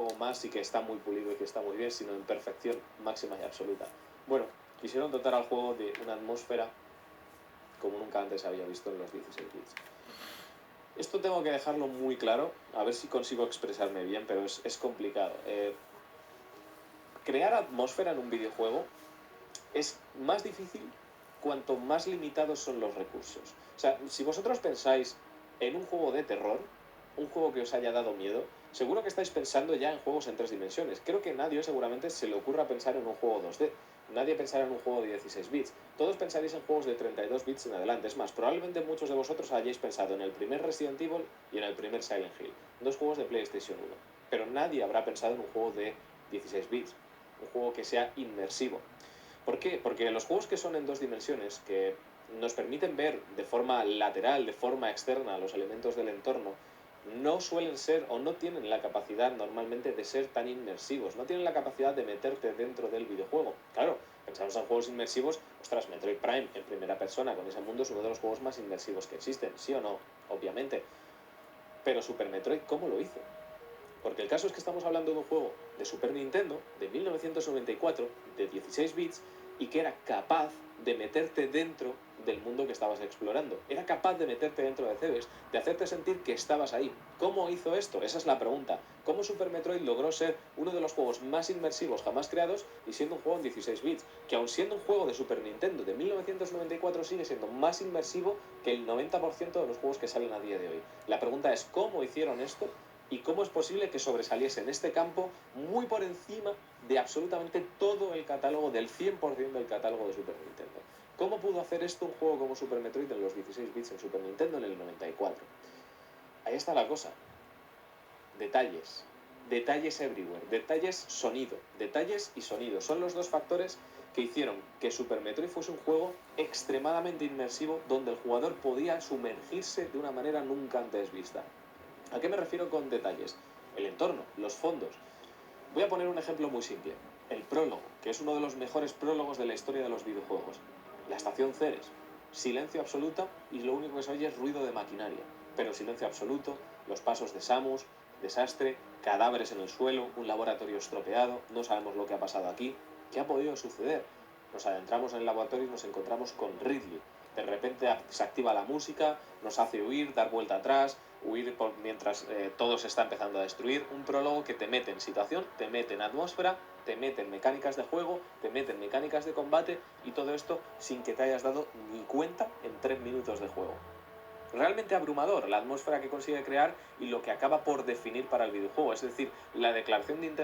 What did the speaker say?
juego más y que está muy pulido y que está muy bien, sino en perfección máxima y absoluta. Bueno, quisieron dotar al juego de una atmósfera como nunca antes había visto en los 16 bits. Esto tengo que dejarlo muy claro, a ver si consigo expresarme bien, pero es complicado. Crear atmósfera en un videojuego es más difícil cuanto más limitados son los recursos. O sea, si vosotros pensáis en un juego de terror, un juego que os haya dado miedo, seguro que estáis pensando ya en juegos en 3 dimensiones. Creo que nadie seguramente se le ocurra pensar en un juego 2D. Nadie pensará en un juego de 16 bits. Todos pensaréis en juegos de 32 bits en adelante. Es más, probablemente muchos de vosotros hayáis pensado en el primer Resident Evil y en el primer Silent Hill. Dos juegos de PlayStation 1. Pero nadie habrá pensado en un juego de 16 bits. Un juego que sea inmersivo. ¿Por qué? Porque los juegos que son en 2 dimensiones, que nos permiten ver de forma lateral, de forma externa, los elementos del entorno, no suelen ser o no tienen la capacidad normalmente de ser tan inmersivos, no tienen la capacidad de meterte dentro del videojuego. Claro, pensamos en juegos inmersivos, ostras, Metroid Prime en primera persona con ese mundo es uno de los juegos más inmersivos que existen, ¿sí o no? Obviamente. Pero Super Metroid, ¿cómo lo hizo? Porque el caso es que estamos hablando de un juego de Super Nintendo, de 1994, de 16 bits, y que era capaz de meterte dentro del mundo que estabas explorando. Era capaz de meterte dentro de Cebes, de hacerte sentir que estabas ahí. ¿Cómo hizo esto? Esa es la pregunta. ¿Cómo Super Metroid logró ser uno de los juegos más inmersivos jamás creados y siendo un juego en 16 bits? Que aun siendo un juego de Super Nintendo de 1994 sigue siendo más inmersivo que el 90% de los juegos que salen a día de hoy. La pregunta es, ¿cómo hicieron esto? ¿Y cómo es posible que sobresaliese en este campo muy por encima de absolutamente todo el catálogo, del 100% del catálogo de Super Nintendo? ¿Cómo pudo hacer esto un juego como Super Metroid en los 16 bits en Super Nintendo en el 94? Ahí está la cosa. Detalles. Detalles everywhere. Detalles sonido. Detalles y sonido. Son los dos factores que hicieron que Super Metroid fuese un juego extremadamente inmersivo donde el jugador podía sumergirse de una manera nunca antes vista. ¿A qué me refiero con detalles? El entorno, los fondos. Voy a poner un ejemplo muy simple. El prólogo, que es uno de los mejores prólogos de la historia de los videojuegos. La estación Ceres. Silencio absoluto y lo único que se oye es ruido de maquinaria. Pero silencio absoluto, los pasos de Samus, desastre, cadáveres en el suelo, un laboratorio estropeado, no sabemos lo que ha pasado aquí. ¿Qué ha podido suceder? Nos adentramos en el laboratorio y nos encontramos con Ridley. De repente se activa la música, nos hace huir, dar vuelta atrás, huir mientras todo se está empezando a destruir. Un prólogo que te mete en situación, te mete en atmósfera, te mete en mecánicas de juego, te mete en mecánicas de combate y todo esto sin que te hayas dado ni cuenta en 3 minutos de juego. Realmente abrumador la atmósfera que consigue crear y lo que acaba por definir para el videojuego. Es decir, la declaración de